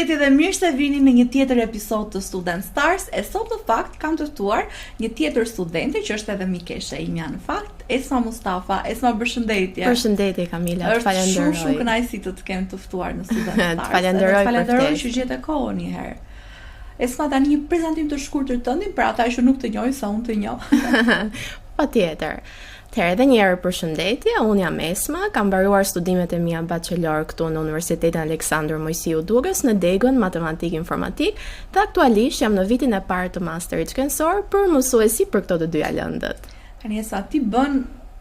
Përshëndetje dhe mirë se vini në një tjetër episod të Student Stars. E sot në fakt kam të ftuar një tjetër studente që është edhe mikesha imja në fakt, Esma Mustafa. Esma, përshëndetje. Përshëndetje Kamila, falenderoj. Është shumë kënaqësi të të kem të ftuar në Student Stars. Falenderoj që gjete kohën një herë. Esma, tani një prezantim të shkurtër tëndin për ata që nuk të njohin sa unë të njoh. Patjetër. Edhe një herë përshëndetje, unë jam Esma, kam mbaruar studimet e mia bachelor këtu në Universitetin Aleksandër Mojsiu Durrës në degën matematik informatik, dhe aktualisht jam në vitin e parë të masterit shkencor për mësuesi për këto të dyja lëndët. Tani Esma, ti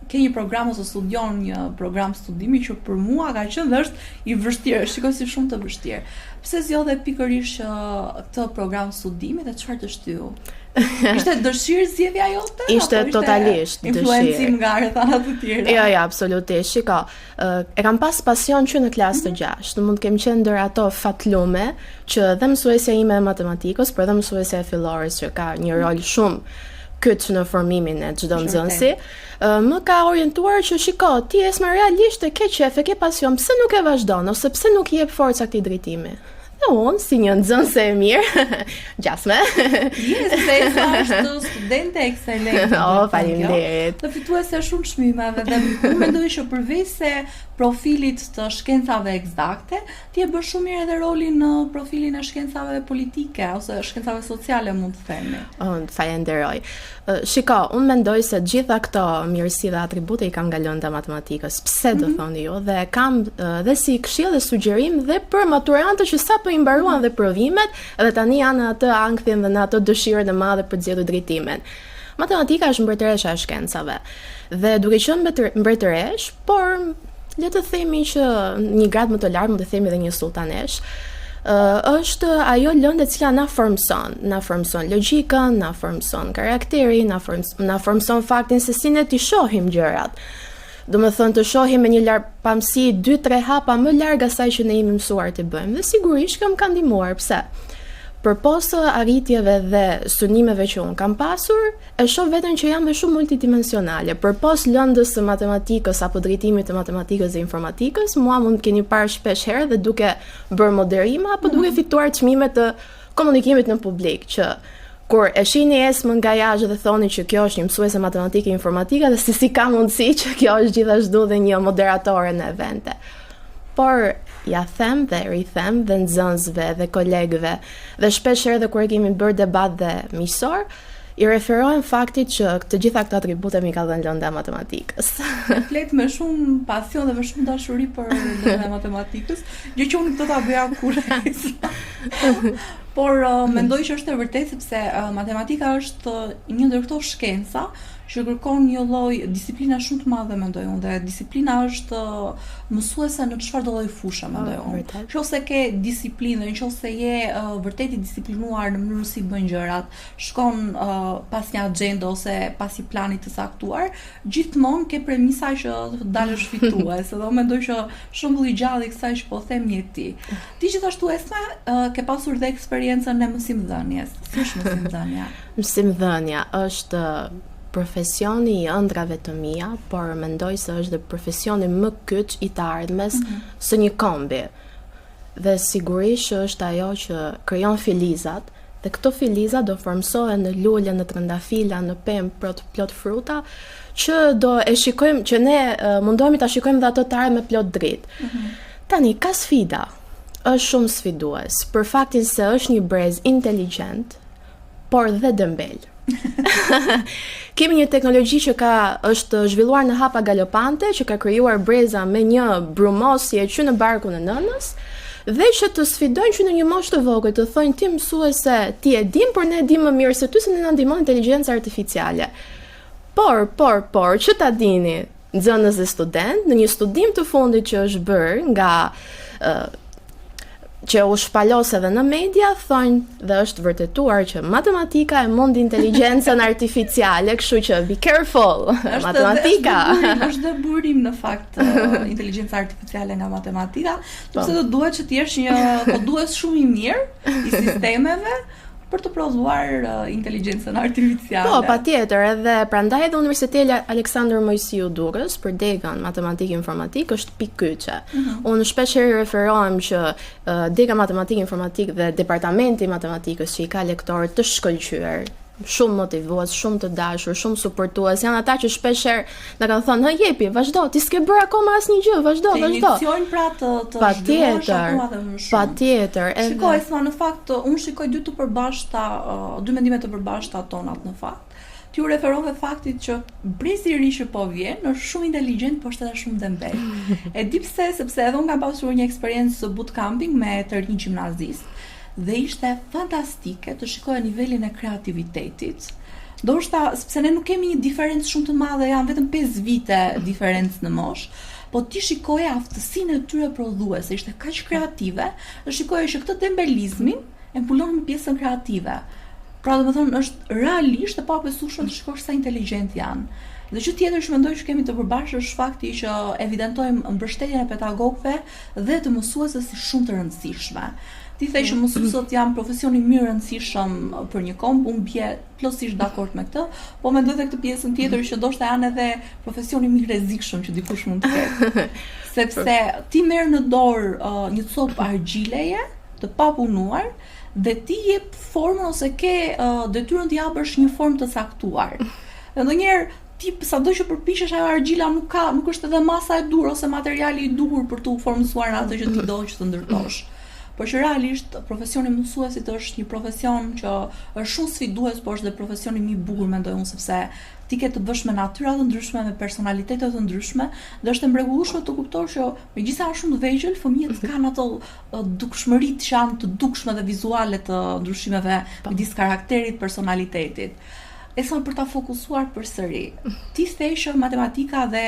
ke një program ose studion një program studimi që për mua ka qenë dhe është i vështirë, shikoj si shumë të vështirë. Pse zgjodhe pikërisht këtë program studimi dhe çfarë të shtyu? Ishte dëshirë zgjedhja jote? Ishte totalisht dëshirë. Influencim nga rrethana të tjera? Jo, absolutisht. Shiko, e kam pas pasion që në klasë të 6. Mund të kem qenë ndër ato fatlume që dhe mësuesja ime e matematikës, por dhe mësuesja e fillores që ka një rol shumë kyç në formimin e çdo nxënësi, më ka orientuar që shiko, ti Esma realisht e ke qef, e ke pasion, pse nuk e vazhdon ose pse nuk i jep forca këtij drejtimi? Dhe unë, si një nxënëse e mirë, gjasme. Se Esma është studente ekselente. Faleminderit. Dhe fituese shumë çmimeve dhe unë mendoj që përveç se profilit të shkencave eksakte, ti e bën shumë mirë edhe rolin në profilin e shkencave politike ose shkencave sociale, mund të themi. Falenderoj. Shiko, unë mendoj se gjitha këto mirësi dhe atribute i kam nga lënda matematikës. Pse do thoni ju? Dhe kam dhe si këshill dhe sugjerim dhe për maturantët që sapo i mbaruan dhe provimet dhe tani janë në atë ankthin dhe në ato dëshirën e madhe për të zgjedhur drejtimin. Matematika është mbretëresha e shkencave. Dhe duke qenë mbretëresh, por le të themi që një grad më të lartë, mund të themi edhe një sultanesh, është ajo lëndë e cila na formson logjikën, na formson karakterin, na formson faktin se si ne t'i shohim gjërat. Do më thënë të shohim me një larpamësi 2-3 hapa më larg asaj që ne jemi mësuar të bëjmë. Dhe sigurisht kam ka ndihmuar, pse? Përpos arritjeve dhe synimeve që unë kam pasur, e shoh veten që jam shumë multidimensionale. Përpos lëndës së matematikës apo drejtimit të matematikës dhe informatikës, mua mund të keni parë shpesh herë dhe duke bërë moderime apo duke fituar çmime të komunikimit në publik, që kur e shihni Esmën nga jashtë dhe thoni që kjo është një mësuese matematike e informatika dhe si ka mundësi që kjo është gjithashtu dhe një moderatore në evente. Por ja them dhe rithem dhe nxënësve dhe kolegëve dhe shpesh edhe kur kemi bërë debat dhe miqësor, i referohen faktit që të gjitha këto atribute mi ka dhënë lënda matematikës. Flet me shumë pasion dhe me shumë dashuri për lënda matematikës, gjë që unë do ta bëja kurrë. Por mendoj që është e vërtetë sepse matematika është një ndër këto shkenca që kërkon një lloj disiplina shumë të madhe, mendoj unë, dhe disiplina është mësuese në çfarëdo lloj fusha, mendoj unë. Nëse ke disiplinë, nëse je vërtet i disiplinuar në mënyrën si bën gjërat, shkon pas një agjende ose pas një plani të saktuar, gjithmonë ke premisa që dalësh fitues. Dhe unë mendoj që shembulli i gjallë i kësaj që po them je ti. Ti gjithashtu Esma ke pasur dhe eksperiencën e mësimdhënies. Si është mësimdhënia? Mësimdhënia është profesioni i ëndrave të mia, por mendoj se është dhe profesioni më kyç i të ardhmes së një kombi. Dhe sigurisht është ajo që krijon filizat, dhe këto filiza do formsohen në lule, në trëndafila, në pemë plot fruta, që do e shikojmë, që ne mundohemi ta shikojmë dhe ato të ardhmen me plot dritë. Tani ka sfida. Është shumë sfidues, për faktin se është një brez inteligjent, por dhe dëmbel. Kemi një teknologji që është zhvilluar në hapa galopante, që ka krijuar breza me një brumosje që në barkun e nënës, dhe që të sfidojnë që në një moshë të vogël të thonë ti mësuese, ti e dim, por ne e dim më mirë se ty se ne na ndihmon inteligjenca artificiale. Por, që ta dini, nxënës dhe student, në një studim të fundit që është bërë nga që u shpalos edhe në media, thonë dhe është vërtetuar që matematika e mundi inteligjencën artificiale, kështu që be careful, matematika. Është dhe burim në fakt inteligjenca artificiale nga matematika, sepse do duhet që të jesh po duhet shumë i mirë i sistemeve, për të prodhuar inteligjencën artificiale. Po, patjetër, edhe prandaj edhe Universiteti Aleksandër Mojsiu Durrës për degan matematik informatik është pikë kyçe. Unë shpeshherë referohem që dega matematik informatik dhe departamenti i matematikës që i ka lektorë të shkëlqyer, shumë motivues, shumë të dashur, shumë suportues, janë ata që shpeshherë na kanë thënë, jepi, vazhdo, ti s'ke bërë akoma asnjë gjë, vazhdo. Të iniciojnë pra të zhvillosh akoma dhe më shumë. Patjetër. Shikoj, Esma, në fakt unë shikoj dy mendime të përbashkëta tonat në fakt. Ti u referove faktit që brezi i ri që po vjen është shumë inteligjent, por është edhe shumë dembel. E di pse, sepse edhe unë kam pasur një eksperiencë bootcamping me të rinj gjimnazist. Dhe ishte fantastike të shikoja nivelin e kreativitetit. Ndoshta sepse ne nuk kemi një diferencë shumë të madhe, janë vetëm 5 vite diferencë në moshë, po ti shikoje aftësinë e tyre prodhuese, ishte kaq kreative, dhe shikoje që këtë dembelizmin e mbulon me pjesën kreative. Pra domethënë është realisht e pabesueshme të shikosh sa inteligjent janë. Dhe që tjetër që mendoj që kemi të përbashkët është fakti që evidentojmë mbështetjen e pedagogëve dhe të mësuesve si shumë të rëndësishme. Ti thej që mësuesët janë profesioni më i rëndësishëm për një komb, unë bie plotësisht dakord me këtë, po mendoj edhe këtë pjesën tjetër që ndoshta janë edhe profesioni më i rrezikshëm që dikush mund të ketë. Sepse ti merr në dorë një copë argjileje të papunuar dhe ti jep formën ose ke detyrën të japësh një formë të caktuar. Dhe ndonjëherë ti sado që përpiqesh, ajo argjila nuk është edhe masa e dur ose materiali i dur për të formësuar atë që ti do që të ndërtosh. Por që realisht profesioni mësuesit është një profesion që është shumë sfidues, por është dhe profesioni më i bukur mendoj unë, sepse ti ke të bësh me natyra të ndryshme, me personalitete të ndryshme, dhe është e mrekullueshme të kuptosh që megjithëse janë shumë të vegjël, fëmijët kanë ato dukshmëritë që janë të dukshme dhe vizuale të ndryshimeve midis karakterit, personalitetit. Esa për ta fokusuar përsëri. Ti thej që matematika dhe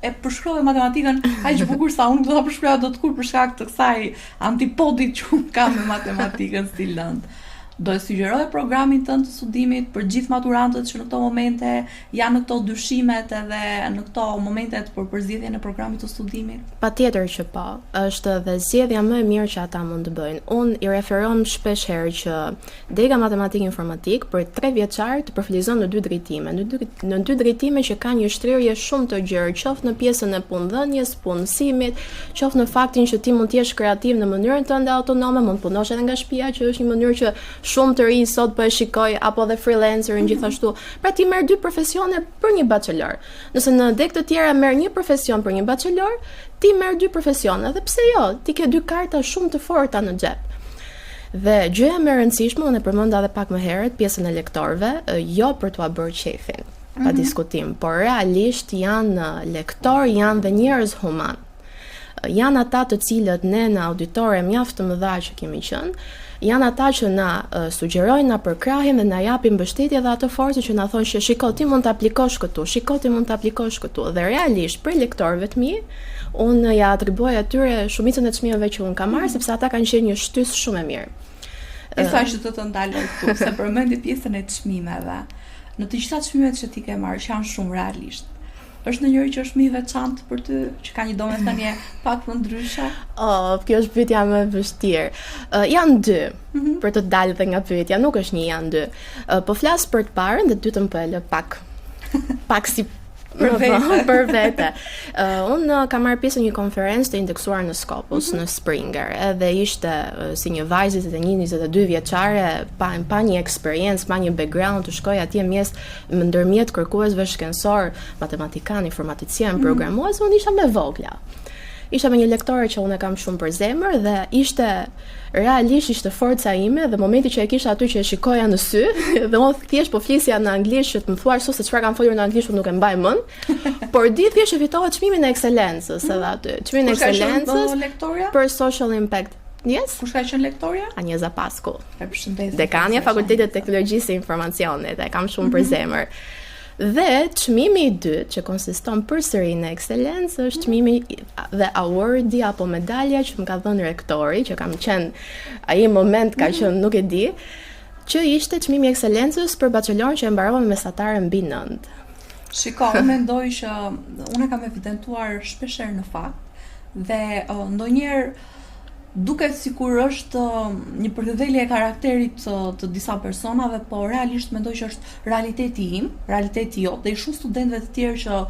e përshkrove matematikën aq bukur sa unë do ta përshkruaja dot kur për shkak të kësaj antipodit që unë kam me matematikën si lëndë. Do e sugjeroj programin tënd të studimit për gjithë maturantët që në këto momente janë në këto dyshimet edhe në këto momentet për përzgjedhjen e programit të studimit? Patjetër që po. Është dhe zgjedhja më e mirë që ata mund të bëjnë. Unë i referohem shpesh herë që dega matematik informatik për 3 vjeçar të përfillizon në 2 drejtime. Në 2 drejtime që kanë një shtrirje shumë të gjerë, qoftë në pjesën e punëdhënies, punësimit, qoftë në faktin që ti mund të jesh kreativ në mënyrën tënde autonome, mund të punosh edhe nga shtëpia, që është një mënyrë që shumë të rinj sot po e shikoj, apo dhe freelancerin gjithashtu. Pra ti merr 2 profesione për një bachelor. Nëse në deg të tjera merr një profesion për një bachelor, ti merr 2 profesione, dhe pse jo? Ti ke 2 karta shumë të forta në xhep. Dhe gjëja më e rëndësishme, unë e përmenda edhe pak më herët, pjesën e lektorëve, jo për t'ua bërë qefin, pa diskutim, por realisht janë lektor, janë dhe njerëz human. Janë ata të cilët ne në auditore mjaft të mëdha që kemi qenë, janë ata që na sugjerojnë, na përkrahin dhe na japin mbështetje dhe atë forcë që na thonë që shiko ti mund të aplikosh këtu, shiko ti mund të aplikosh këtu. Dhe realisht për lektorëve të mi, unë ja atribuoj atyre shumicën e çmimeve që unë kam marrë, sepse ata kanë qenë një shtys shumë e mirë. E sa që të ndaloj këtu, se përmendi pjesën e çmimeve. Në të gjitha çmimet që ti ke marrë, që janë shumë realisht, është ndonjëri që është më i veçantë për ty, që ka një domethënie pak më ndryshe? Kjo është pyetja më e vështirë. Janë 2, për të dalë dhe nga pyetja, nuk është një, janë 2. Po flas për të parën dhe dytën po e lë pak si për vete. Unë kam marrë pjesë në një konferencë të indeksuar në Scopus, në Springer, edhe ishte si një vajzë të 22 vjeçare, pa një eksperiencë, pa një background, të shkoj atje ndërmjet kërkuesve shkencor, matematikan, informaticien, programues, unë isha me vogla. Isha me një lektore që unë e kam shumë për zemër dhe realisht ishte forca ime dhe momenti që e kisha aty që e shikoja në sy dhe unë thjesht po flisja në anglisht që të më thuar se çfarë kam folur në anglisht unë nuk e mbaj mend, por di thjesht që fitova çmimin e ekselencës edhe aty. Çmimin e ekselencës për social impact. Yes. Kush ka qenë lektorja? Anja Zapasku. E përshëndes. Dekania e Fakultetit të Teknologjisë së Informacionit, e kam shumë për zemër. Dhe çmimi i dytë që konsiston përsëri në ekselencë është çmimi dhe awardi apo medalja që më ka dhënë rektori, që kam qenë ai moment ka qenë nuk e di, që ishte çmimi i ekselencës për bachelorin që e mbarova me mesatare mbi 9. Shiko, unë mendoj që unë kam evidentuar shpeshherë në fakt dhe ndonjëherë duket sikur është një përkthjelje e karakterit të disa personave, po realisht mendoj që është realiteti im, realiteti jot, dhe i shumë studentëve të tjerë që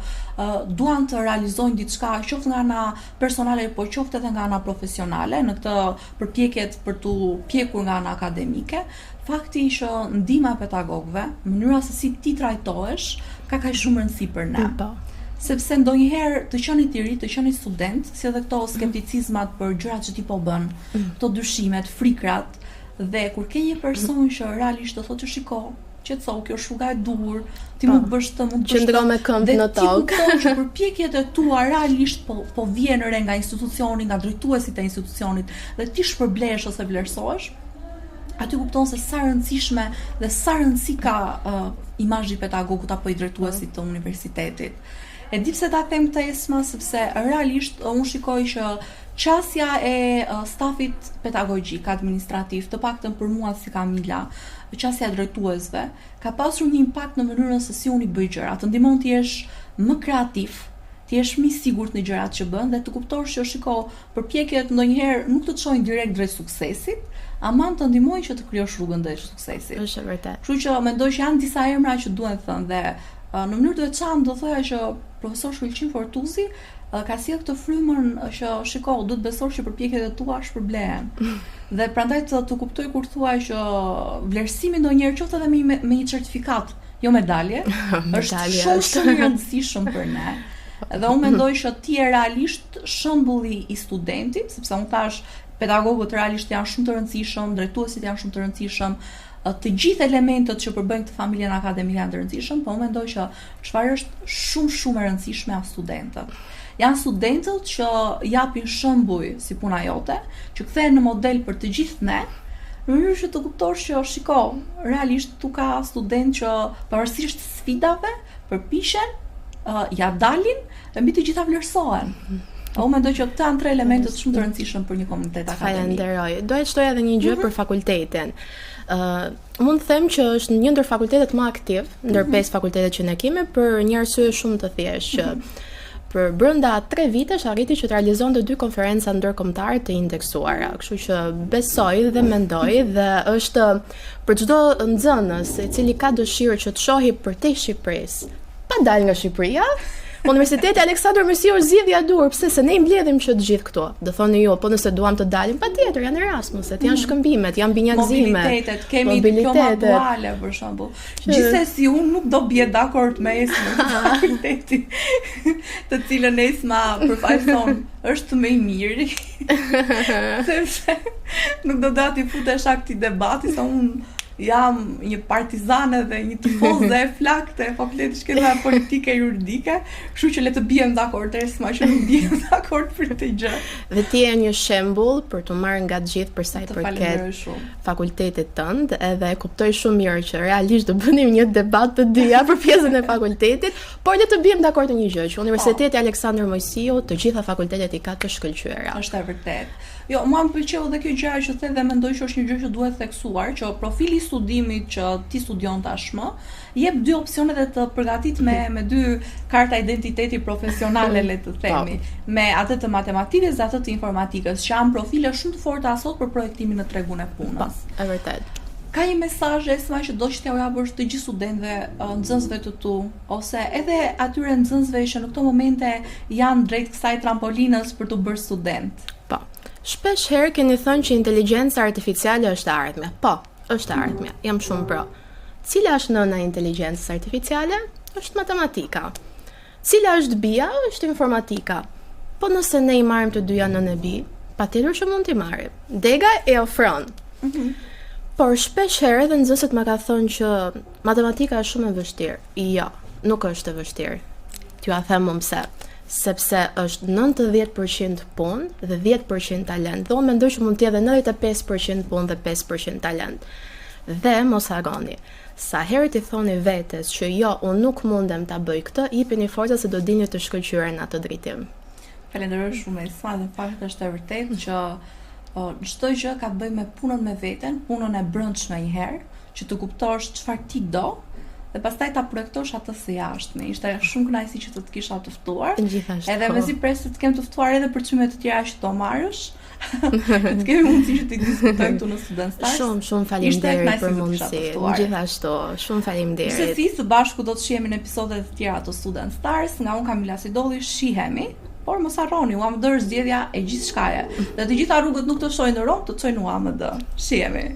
duan të realizojnë diçka qoftë nga ana personale, po qoftë edhe nga ana profesionale, në këtë përpjekjet për tu pjekur nga ana akademike. Fakti që ndihma e pedagogëve, mënyra se si ti trajtohesh, ka kaq shumë rëndësi për ne. Sepse ndonjëherë të qeni i ri, të qeni student, si edhe këto skepticizmat për gjërat që ti po bën, këto dyshimet, frikrat, dhe kur ke një person që realisht do thotë shiko, qetëso, kjo është rruga e duhur, ti mund të bësh qëndro me këmbë në tokë. Dhe ti kupton që përpjekjet e tua realisht po vjen re nga institucioni, nga drejtuesit e institucionit, dhe ti shpërblehesh ose vlerësohesh, aty kupton se sa rëndësishme dhe sa rëndësi ka imazhi pedagogut apo i drejtuesit të universitetit. E di pse ta them këtë Esma, sepse realisht unë shikoj që qasja e stafit pedagogjik, administrativ, të paktën për mua si Kamila, qasja e drejtuesve, ka pasur një impakt në mënyrën se si unë i bëj gjëra, të ndihmon të jesh më kreativ, të jesh më i sigurt në gjërat që bën dhe të kuptosh që shiko, përpjekjet ndonjëherë nuk të çojnë direkt drejt suksesit, ama të ndihmojnë që të krijosh rrugën drejt suksesit. Është vërtet. Kështu që mendoj që janë disa emra që duhen thënë dhe në mënyrë të veçantë do thoya që profesor Shulqin Fortuzi ka sjellë këtë frymën që shiko, duhet besosh që përpjekjet e tua shpërblehen. Dhe prandaj të kuptoj kur thua që vlerësimi ndonjëherë qoftë edhe me një certifikat, jo medalje, është shumë i rëndësishëm për ne. Dhe unë mendoj që ti je realisht shembulli i studentit, sepse unë thash pedagogët realisht janë shumë të rëndësishëm, drejtuesit janë shumë të rëndësishëm, të gjithë elementët që përbëjnë këtë familjen akademike janë të rëndësishëm, po unë mendoj që çfarë është shumë e rëndësishme janë studentët. Janë studentët që japin shembull si puna jote, që kthehen në model për të gjithë ne, në mënyrë që të kuptosh që shiko, realisht tu ka student që pavarësisht sfidave, përpiqen, ja dalin dhe mbi të gjitha vlerësohen. Unë mendoj që këto janë tre elementët shumë të rëndësishëm për një komunitet akademik. Falenderoj. Doja të shtoja edhe një gjë për fakultetin. Mund të them që është një ndër fakultetet më aktiv, ndër 5 fakultetet që ne kemi, për një arsye shumë të thjeshtë që për brenda 3 vitesh arriti që të realizonte 2 konferenca ndërkombëtare të indeksuara. Kështu që besoj dhe mendoj dhe është për çdo nxënës i cili ka dëshirë që të shohë përtej Shqipërisë, pa dalë nga Shqipëria, Universiteti Aleksandër Mërsiu është zgjedhja e duhur, pse se ne i mbledhim që të gjithë këto. Do thoni ju, po nëse duam të dalim, patjetër janë Erasmuset, janë shkëmbimet, janë binjakëzimet. Mobilitetet, kemi diploma duale për shembull. Gjithsesi unë nuk do bie dakord me Esmën në fakulteti, të cilën Esma përfaqëson është më i miri. Sepse nuk do dati futesh akti debati, sa unë jam një partizane dhe një tifoze e flakte e fakultetit shkencave politike e juridike, kështu që le të bijem dakord Esma që nuk bijem dakord për këtë gjë. Dhe ti je një shembull për të marrë nga të gjithë për sa i përket fakultetit tënd, edhe kuptoj shumë mirë që realisht do bënim një debat të dyja për pjesën e fakultetit, por le të bijem dakord në një gjë, që Universiteti Aleksandër Mërsiu të gjitha fakultetet i ka të shkëlqyera. Është e vërtetë. Jo, mua më pëlqeu edhe kjo gjë që the dhe mendoj që është një gjë që duhet theksuar, që profili i studimit që ti studion tashmë jep 2 opsione dhe të përgatit me 2 karta identiteti profesionale, le të themi, me atë të matematikës dhe atë të informatikës, që janë profile shumë të forta sot për projektimin në tregun e punës. E vërtet. Ka një mesazh Esma që do që t'ja u japësh të gjithë studentëve, nxënësve të tu, ose edhe atyre nxënësve që në këto momente janë drejt kësaj trampolinës për të bërë student. Po. Shpesh herë keni thënë që inteligjenca artificiale është ardhmja. Po, është ardhmja. Jam shumë pro. Cila është nëna e inteligjencës artificiale? Është matematika. Cila është bija? Është informatika. Po nëse ne i marrim të dyja nënë e bi, patjetër që mund t'i marrim. Dega e ofron. Por shpesh herë edhe nxënësit më ka thënë që matematika është shumë e vështirë. Jo, nuk është e vështirë. T'ju a them më pse. Sepse është 90% punë dhe 10% talent. Dhe unë mendoj që mund të jetë 95% punë dhe 5% talent. Dhe mos harroni, sa herë ti thoni vetes që jo, unë nuk mundem ta bëj këtë, jepini forca se do dini të shkëlqyera në atë drejtim. Falenderoj shumë Esma, dhe fakt është e vërtetë që çdo gjë ka të bëjë me punën me veten, punën e brendshme një herë, që të kuptosh çfarë ti do. Dhe pastaj ta projektosh atë së jashtme. Ishte shumë kënaqësi që të kisha të ftuar. Gjithashtu. Edhe mezi pres të kem të ftuar edhe për çmimet të tjera që do marrësh. Të kemi mundësi që të diskutojmë këtu në Student Stars. Shumë faleminderit për mundësi. Gjithashtu, shumë faleminderit. Gjithsesi, së bashku do të shihemi në episode të tjera të Student Stars. Nga unë Kamila Sidolli, shihemi. Por mos harroni, UAMD është zgjedhja e gjithçkaje. Dhe të gjitha rrugët nuk të çojnë në Rom, të çojnë në UAMD. Shihemi.